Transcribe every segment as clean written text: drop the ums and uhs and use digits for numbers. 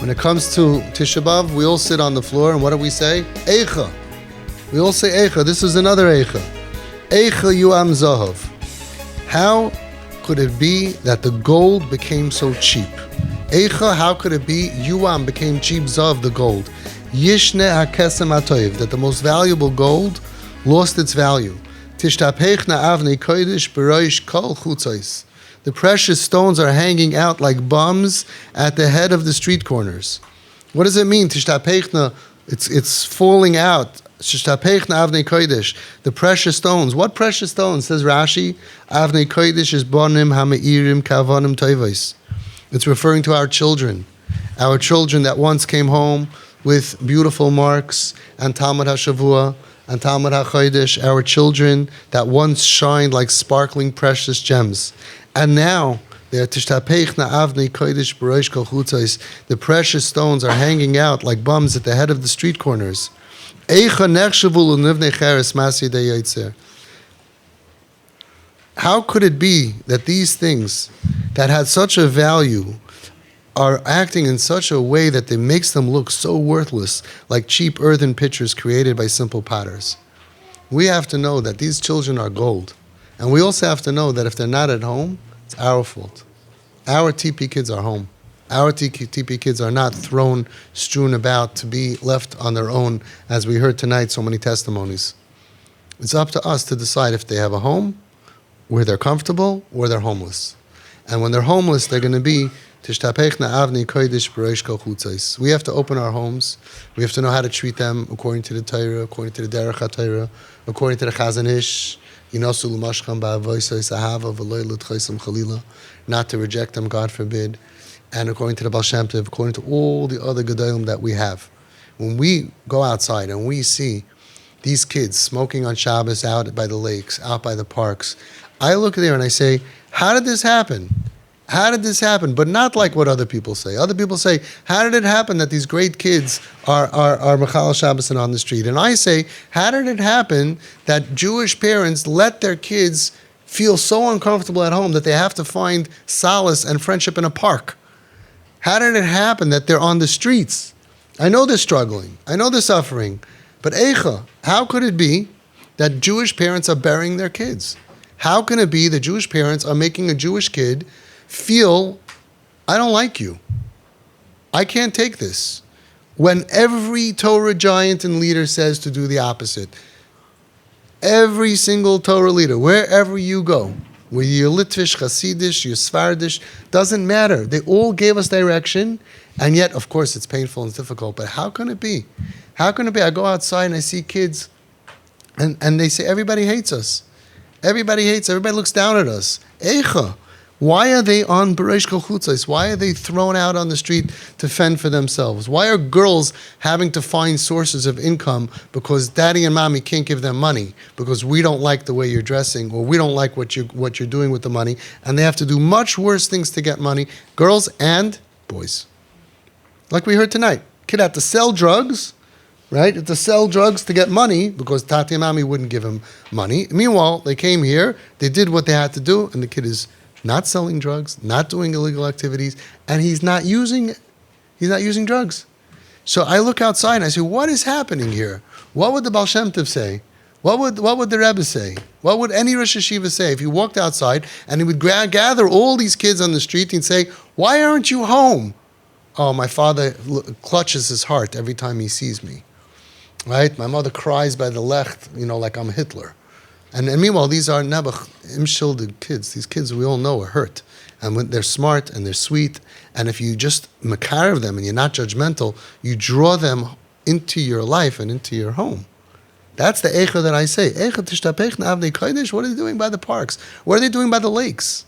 When it comes to Tisha B'Av, we all sit on the floor, and what do we say? EICHAH. We all say EICHAH. This is another EICHAH. EICHAH yuam zahav. How could it be that the gold became so cheap? EICHAH, how could it be yuam became cheap, zahav, the gold? Yishne hakesem atoiv, that the most valuable gold lost its value. Tishtapechna avnei kodesh b'roish kol chutzos. The precious stones are hanging out like bums at the head of the street corners. What does it mean? Tishtapechna, it's falling out. Tishtapechna avnei kodesh, the precious stones. What precious stones? Says Rashi, avnei kodesh is bonim hameirim kavonim toivos. It's referring to our children that once came home with beautiful marks and Talmud HaShavua and Talmud HaChodesh, our children that once shined like sparkling precious gems. And now, the precious stones are hanging out like bums at the head of the street corners. How could it be that these things that had such a value are acting in such a way that it makes them look so worthless, like cheap earthen pitchers created by simple potters? We have to know that these children are gold. And we also have to know that if they're not at home, it's our fault. Our TP kids are home. Our TP kids are not strewn about to be left on their own, as we heard tonight, so many testimonies. It's up to us to decide if they have a home, where they're comfortable, or they're homeless. And when they're homeless, they're going to be Tishtapechna avnei kodesh b'roish kol chutzos. We have to open our homes. We have to know how to treat them according to the Torah, according to the Derech HaTorah, according to the Chazon Ish. Not to reject them, God forbid. And according to the Baal Shem Tov, according to all the other Gedolim that we have. When we go outside and we see these kids smoking on Shabbos out by the lakes, out by the parks, I look there and I say, how did this happen? How did this happen? But not like what other people say. Other people say, how did it happen that these great kids are Mechal Shabbos and on the street? And I say, how did it happen that Jewish parents let their kids feel so uncomfortable at home that they have to find solace and friendship in a park? How did it happen that they're on the streets? I know they're struggling. I know they're suffering. But EICHAH, how could it be that Jewish parents are burying their kids? How can it be that Jewish parents are making a Jewish kid feel, I don't like you. I can't take this. When every Torah giant and leader says to do the opposite. Every single Torah leader, wherever you go, whether you're Litvish, Hasidish, you're Sephardish, doesn't matter. They all gave us direction, and yet, of course, it's painful and difficult, but how can it be? How can it be? I go outside and I see kids, and they say, everybody hates us. Everybody looks down at us. EICHAH. Why are they on B'reish Kol Chutzos? Why are they thrown out on the street to fend for themselves? Why are girls having to find sources of income because daddy and mommy can't give them money because we don't like the way you're dressing or we don't like what you're doing with the money, and they have to do much worse things to get money, girls and boys. Like we heard tonight, kid had to sell drugs, right? To sell drugs to get money because tati and mommy wouldn't give him money. Meanwhile, they came here, they did what they had to do, and the kid is not selling drugs, not doing illegal activities, and he's not using drugs. So I look outside and I say, what is happening here? What would the Baal Shem Tov say? What would the Rebbe say? What would any Rosh Hashiva say if he walked outside and he would gather all these kids on the street and say, why aren't you home? Oh, my father clutches his heart every time he sees me. Right? My mother cries by the lecht, like I'm Hitler. And meanwhile, these are Nebuch, imshilded kids. These kids we all know are hurt. And when they're smart and they're sweet, and if you just makarev them and you're not judgmental, you draw them into your life and into your home. That's the EICHAH that I say. EICHAH tishtapechna avnei kodesh. What are they doing by the parks? What are they doing by the lakes?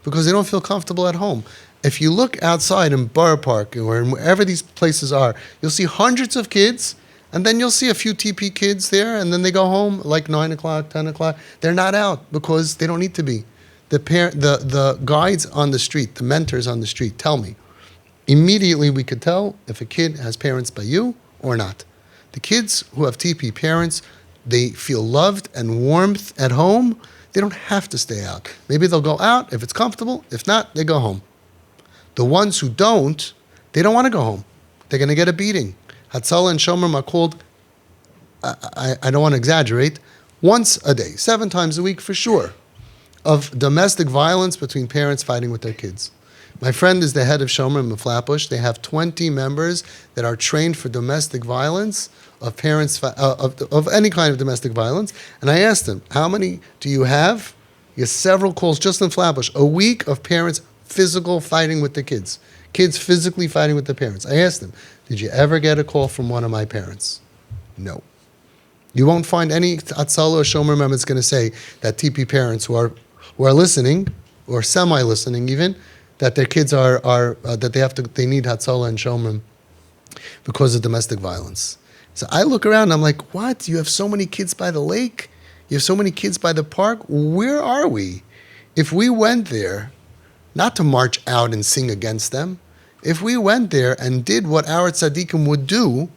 Because they don't feel comfortable at home. If you look outside in Borough Park or wherever these places are, you'll see hundreds of kids. And then you'll see a few TP kids there, and then they go home like 9 o'clock, 10 o'clock. They're not out because they don't need to be. The guides on the street, the mentors on the street tell me. Immediately we could tell if a kid has parents by you or not. The kids who have TP parents, they feel loved and warmth at home. They don't have to stay out. Maybe they'll go out if it's comfortable. If not, they go home. The ones who don't, they don't want to go home. they're going to get a beating. Hatzalah and Shomrim are called, I don't want to exaggerate, once a day, 7 times a week for sure, of domestic violence between parents fighting with their kids. My friend is the head of Shomrim in Flatbush. They have 20 members that are trained for domestic violence, of parents, of any kind of domestic violence. And I asked him, how many do you have? He has several calls just in Flatbush, a week of parents physical fighting with the kids. Kids physically fighting with the parents. I asked him, did you ever get a call from one of my parents? No. You won't find any Hatzalah or Shomer member that's going to say that TP parents who are listening, or semi-listening even, that their kids that they need Hatzalah and Shomer because of domestic violence. So I look around and I'm like, what? You have so many kids by the lake? You have so many kids by the park? Where are we? If we went there, not to march out and sing against them, if we went there and did what our tzaddikim would do,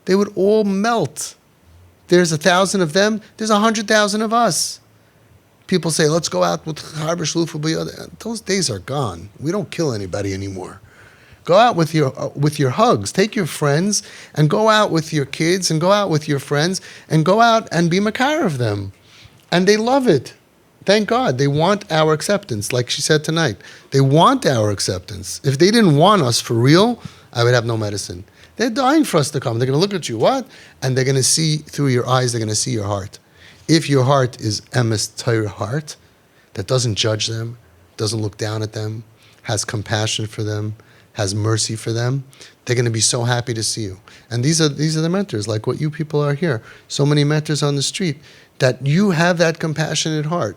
they would all melt. There's 1,000 of them, there's 100,000 of us. People say, let's go out with Harbor Shlufa. Those days are gone. We don't kill anybody anymore. Go out with your hugs. Take your friends and go out with your kids and go out with your friends and go out and be makar of them. And they love it. Thank God. They want our acceptance, like she said tonight. They want our acceptance. If they didn't want us for real, I would have no medicine. They're dying for us to come. They're going to look at you, what? And they're going to see through your eyes, they're going to see your heart. If your heart is emes Torah heart, that doesn't judge them, doesn't look down at them, has compassion for them, has mercy for them, they're going to be so happy to see you. And these are the mentors, like what you people are here. So many mentors on the street, that you have that compassionate heart.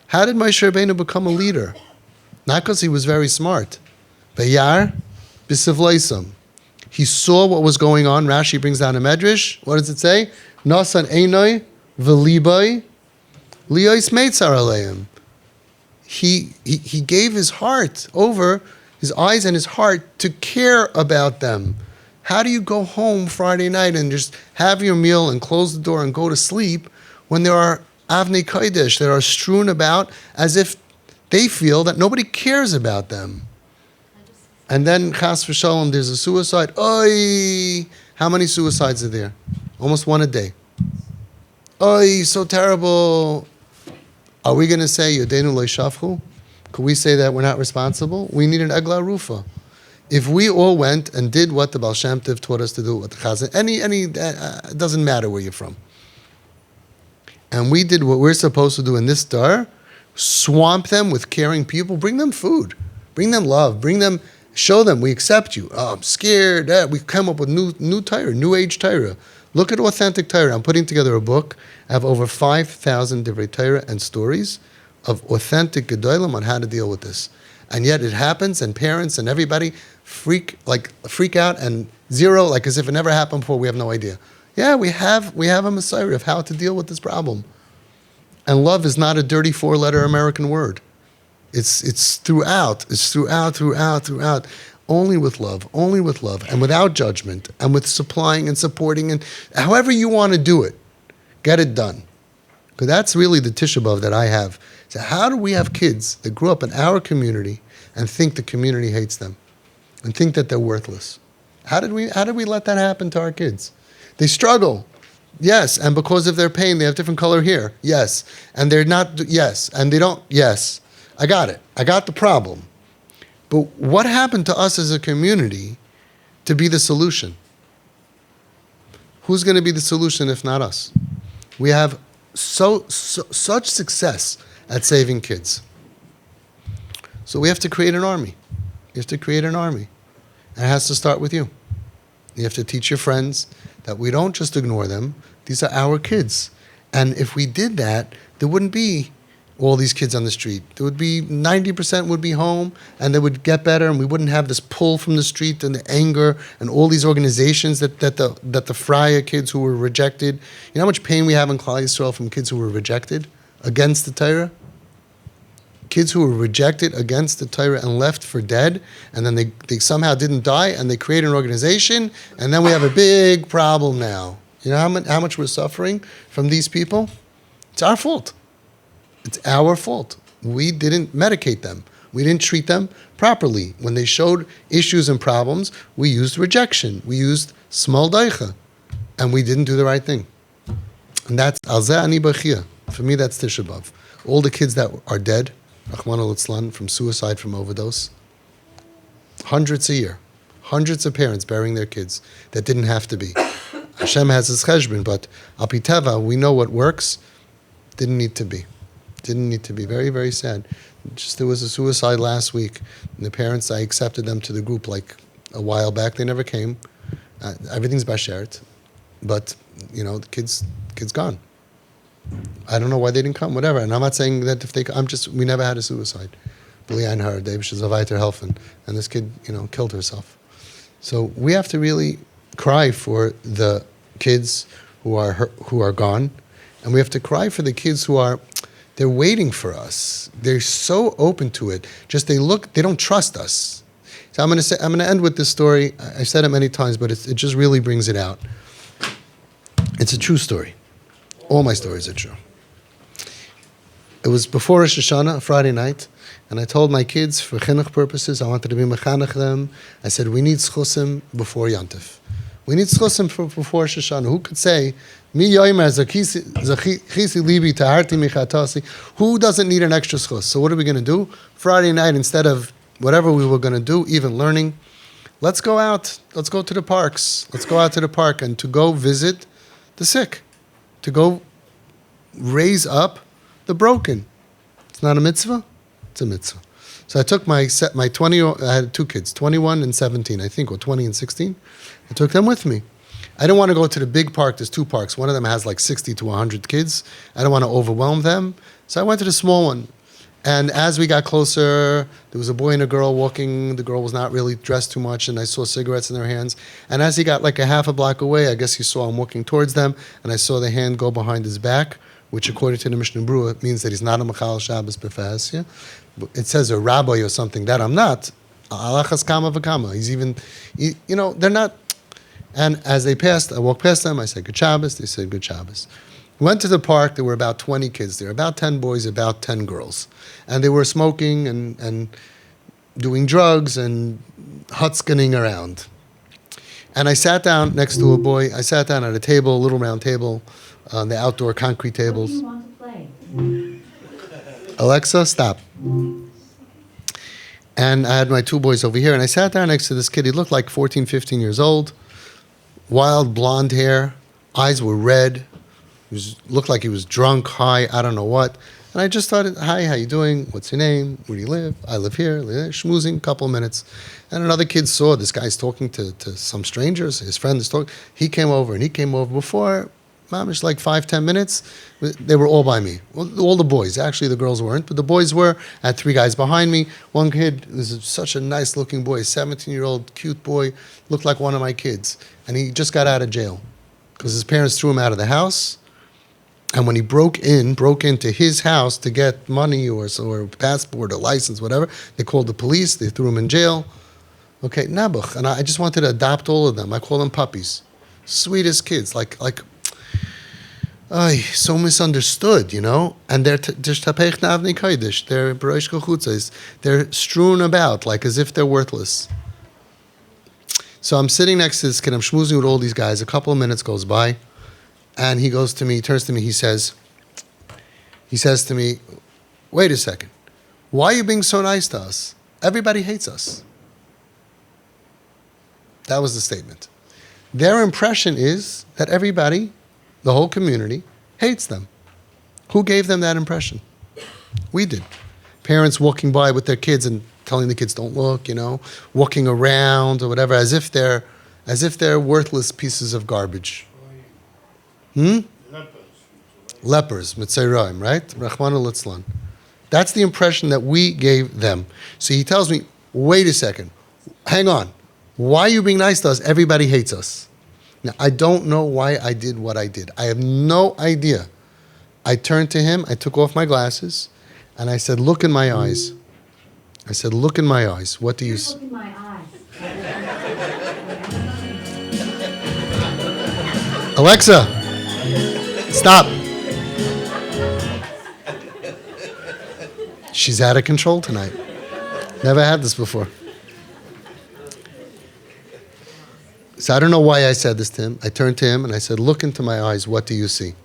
How did Moshe Rabbeinu become a leader? Not because he was very smart. Bayar b'sivleisam. He saw what was going on. Rashi brings down a medrash. What does it say? Nasan einoi v'libay liyos meitzar aleim. He gave his heart over, his eyes and his heart, to care about them. How do you go home Friday night and just have your meal and close the door and go to sleep when there are avnei kodesh that are strewn about as if they feel that nobody cares about them? And then, chas v'shalom, there's a suicide. Oy! How many suicides are there? Almost one a day. Oy, so terrible. Are we going to say, Yodenu lo yishafchu? Could we say that we're not responsible? We need an egla rufa. If we all went and did what the Baal Shem Tov taught us to do, what the Chazan, it doesn't matter where you're from. And we did what we're supposed to do in this dar, swamp them with caring people, bring them food, bring them love, show them we accept you. Oh, I'm scared. We come up with new Torah, new age Torah. Look at authentic Torah. I'm putting together a book. I have over 5,000 divrei Torah and stories of authentic gedolim on how to deal with this. And yet it happens, and parents and everybody freak out and zero, like as if it never happened before. We have no idea. Yeah, we have a messiah of how to deal with this problem. And love is not a dirty 4-letter American word. It's throughout. It's throughout. Only with love, and without judgment, and with supplying and supporting, and however you want to do it, get it done. Because that's really the Tisha B'Av that I have. So how do we have kids that grew up in our community and think the community hates them, and think that they're worthless? How did we let that happen to our kids? They struggle. Yes, and because of their pain, they have different color hair. Yes, and they're not. Yes, and they don't. Yes, I got it. I got the problem. But what happened to us as a community to be the solution? Who's going to be the solution if not us? We have such success at saving kids. So we have to create an army. You have to create an army. And it has to start with you. You have to teach your friends that we don't just ignore them. These are our kids. And if we did that, there wouldn't be all these kids on the street. There would be 90% would be home, and they would get better, and we wouldn't have this pull from the street and the anger and all these organizations that the Freya kids who were rejected. You know how much pain we have in Klal Yisrael from kids who were rejected against the Torah? Kids who were rejected against the Torah and left for dead, and then they somehow didn't die, and they created an organization, and then we have a big problem now. You know how much we're suffering from these people? It's our fault. It's our fault. We didn't medicate them. We didn't treat them properly. When they showed issues and problems, we used rejection. We used small daicha. And we didn't do the right thing. And that's Alzeh Ani Bachia. For me, that's Tisha B'Av. All the kids that are dead, Rahman al-Itzlan, from suicide, from overdose, hundreds a year. Hundreds of parents burying their kids that didn't have to be. Hashem has his cheshbon, but al pi teva, we know what works. Didn't need to be. Didn't need to be. Very, very sad. Just there was a suicide last week, and the parents, I accepted them to the group like a while back. They never came. Everything's bashert, but the kid's gone. I don't know why they didn't come. Whatever. And I'm not saying that if they. We never had a suicide. B'li'ayin hara, Dave Shazavayter Helfen, and this kid, killed herself. So we have to really cry for the kids who are gone, and we have to cry for the kids they're waiting for us. They're so open to it. Just they don't trust us. So I'm going to end with this story. I've said it many times, but it just really brings it out. It's a true story. All my stories are true. It was before Rosh Hashanah, Friday night, and I told my kids, for chinuch purposes, I wanted to be mechanech them. I said, we need schusim before Yantif. We need schusim before Rosh Hashanah. Who could say, Mi yoymer zachisi libi taharti michatasi? Who doesn't need an extra schus? So what are we going to do? Friday night, instead of whatever we were going to do, even learning, let's go out. Let's go to the parks. Let's go out to the park and to go visit the sick, to go raise up the broken. It's not a mitzvah? It's a mitzvah. So I took my 20, I had two kids, 21 and 17, I think, or 20 and 16. I took them with me. I didn't want to go to the big park. There's two parks. One of them has like 60 to 100 kids. I don't want to overwhelm them. So I went to the small one. And as we got closer, there was a boy and a girl walking. The girl was not really dressed too much, and I saw cigarettes in their hands. And as he got like a half a block away, I guess he saw him walking towards them, and I saw the hand go behind his back, which according to the Mishnah Berurah means that he's not a Machal Shabbos B'Fasya. It says a rabbi or something. That I'm not. Alachas kama v'kama. He's even, they're not. And as they passed, I walked past them. I said, Good Shabbos. They said, Good Shabbos. Went to the park. There were about 20 kids there, about 10 boys, about 10 girls. And they were smoking and doing drugs and hutskening around. And I sat down next to a boy. I sat down at a table, a little round table, on the outdoor concrete tables. What do you want to play? Alexa, stop. And I had my two boys over here, and I sat down next to this kid. He looked like 14, 15 years old, wild blonde hair, eyes were red. Looked like he was drunk, high, I don't know what. And I just started, hi, how you doing? What's your name? Where do you live? I live here. Schmoozing, couple of minutes. And another kid saw this guy's talking to some strangers. His friend is talking. He came over, and he came over before, mamish, like 5-10 minutes. They were all by me. Well, all the boys. Actually, the girls weren't, but the boys were. I had three guys behind me. One kid was such a nice-looking boy, 17-year-old, cute boy, looked like one of my kids. And he just got out of jail because his parents threw him out of the house. And when he broke into his house to get money or a passport or license, whatever, they called the police. They threw him in jail. Okay, nabuch. And I just wanted to adopt all of them. I call them puppies. Sweetest kids, like so misunderstood, And they're tapech navnei kodesh. They're b'rosh kachutzos. They're strewn about like as if they're worthless. So I'm sitting next to this kid. I'm schmoozing with all these guys. A couple of minutes goes by. And he goes to me, he turns to me, he says to me, wait a second, why are you being so nice to us? Everybody hates us. That was the statement. Their impression is that everybody, the whole community, hates them. Who gave them that impression? We did. Parents walking by with their kids and telling the kids, don't look, walking around or whatever, as if they're worthless pieces of garbage. Lepers, mitzayraim, right? Rahman al-Itzlan. That's the impression that we gave them. So he tells me, wait a second, hang on. Why are you being nice to us? Everybody hates us. Now, I don't know why I did what I did. I have no idea. I turned to him, I took off my glasses, and I said, look in my eyes. I said, look in my eyes. What do you see? Look in my eyes. Alexa! Stop. She's out of control tonight. Never had this before. So I don't know why I said this to him. I turned to him and I said, look into my eyes. What do you see?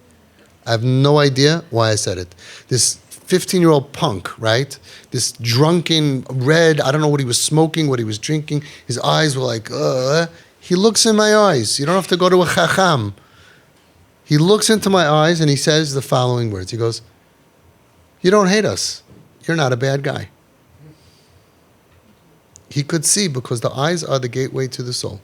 I have no idea why I said it. This 15-year-old punk, right? This drunken, red, I don't know what he was smoking, what he was drinking. His eyes were like, He looks in my eyes. You don't have to go to a chacham. He looks into my eyes and he says the following words. He goes, you don't hate us. You're not a bad guy. He could see because the eyes are the gateway to the soul.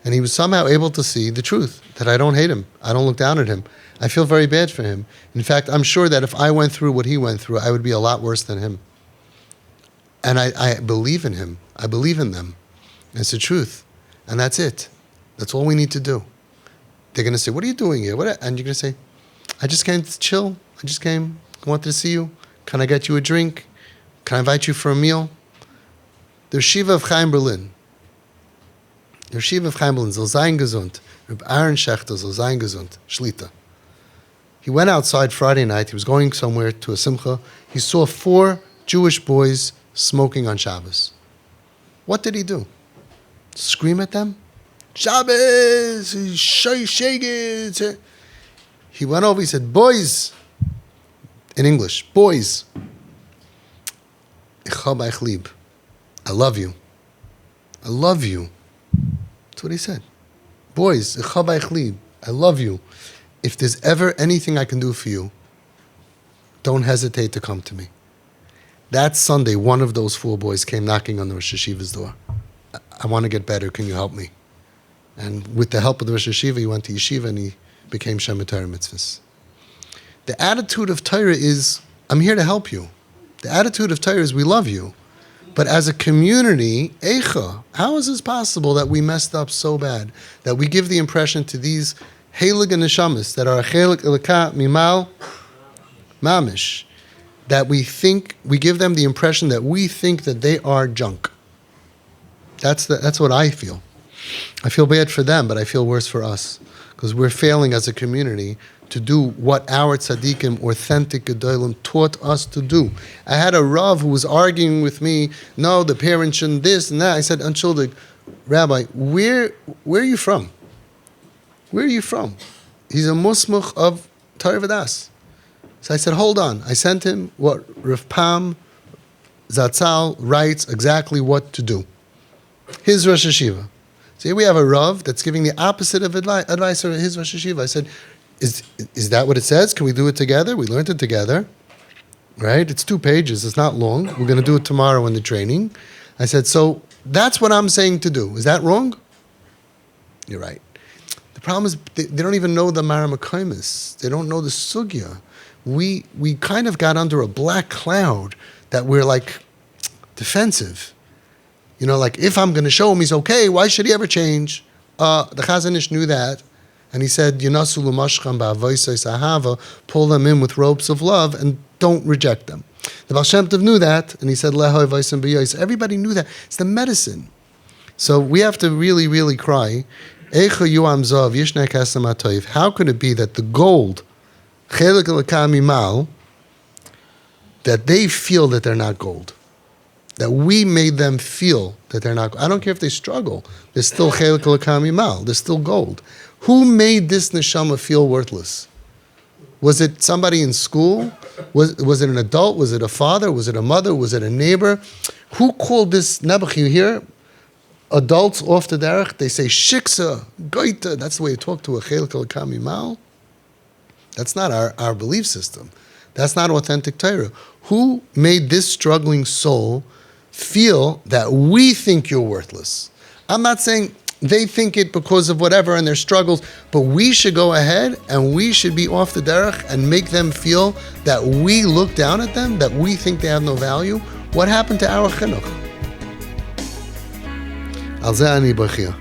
And he was somehow able to see the truth, that I don't hate him. I don't look down at him. I feel very bad for him. In fact, I'm sure that if I went through what he went through, I would be a lot worse than him. And I believe in him. I believe in them. It's the truth. And that's it. That's all we need to do. They're going to say, what are you doing here? And you're going to say, I just came to chill. I just came. I wanted to see you. Can I get you a drink? Can I invite you for a meal? The Shiva of Chaim Berlin. Der Shiva of Chaim Berlin soll sein gesund. Reb Aaron Schechter soll sein gesund. Shlita. He went outside Friday night. He was going somewhere to a simcha. He saw 4 Jewish boys smoking on Shabbos. What did he do? Scream at them? Shabbos! Shake it! He went over, he said, boys! In English, boys! Ich hab euch lieb. I love you. I love you. That's what he said. Boys, ich hab euch lieb. I love you. If there's ever anything I can do for you, don't hesitate to come to me. That Sunday, one of those 4 boys came knocking on the Rosh Hashiva's door. I want to get better. Can you help me? And with the help of the Rosh Hashiva, he went to yeshiva and he became Shemet Torah Mitzvahs. The attitude of Torah is, I'm here to help you. The attitude of Torah is, we love you. But as a community, EICHAH, how is this possible that we messed up so bad? That we give the impression to these heilige neshamas that are chelik elokah mimal mamish, that we give them the impression that we think that they are junk. That's what I feel. I feel bad for them, but I feel worse for us because we're failing as a community to do what our tzaddikim, authentic gedolim, taught us to do. I had a Rav who was arguing with me, no, the parents shouldn't this and that. I said, Unschuldig, Rabbi, where are you from? Where are you from? He's a musmuch of Torah V'das. So I said, hold on. I sent him what Rav Pam Zatzal writes exactly what to do. His Rosh Hashiva. So here we have a Rav that's giving the opposite of advice for his Rosh Hashiva. I said, is that what it says? Can we do it together? We learned it together, right? It's 2 pages. It's not long. We're going to do it tomorrow in the training. I said, so that's what I'm saying to do. Is that wrong? You're right. The problem is they don't even know the Maramakamis. They don't know the Sugya. We kind of got under a black cloud that we're like defensive. You know, like if I'm going to show him he's okay, why should he ever change? The Chazon Ish knew that. And he said, Yinasu l'mashcham ba'avoisos ahava, pull them in with ropes of love and don't reject them. The Baal Shem Tov knew that, and he said, Leho voisim b'yois. Everybody knew that. It's the medicine. So we have to really, really cry. Eicha yuam zav yishnek esam atoiv. How could it be that the gold, chelik elokah mimal, that they feel that they're not gold? That we made them feel that they're not. I don't care if they struggle. They're still chelik elokah mimal. They're still gold. Who made this neshama feel worthless? Was it somebody in school? Was it an adult? Was it a father? Was it a mother? Was it a neighbor? Who called this nebuch? You hear adults off the derech, they say shiksa, goita. Chelik elokah mimal. That's not our belief system. That's not authentic Torah. Who made this struggling soul feel that we think you're worthless? I'm not saying they think it because of whatever and their struggles, but we should go ahead and we should be off the derech and make them feel that we look down at them, that we think they have no value. What happened to our chinuch? Al zeh ani bachia.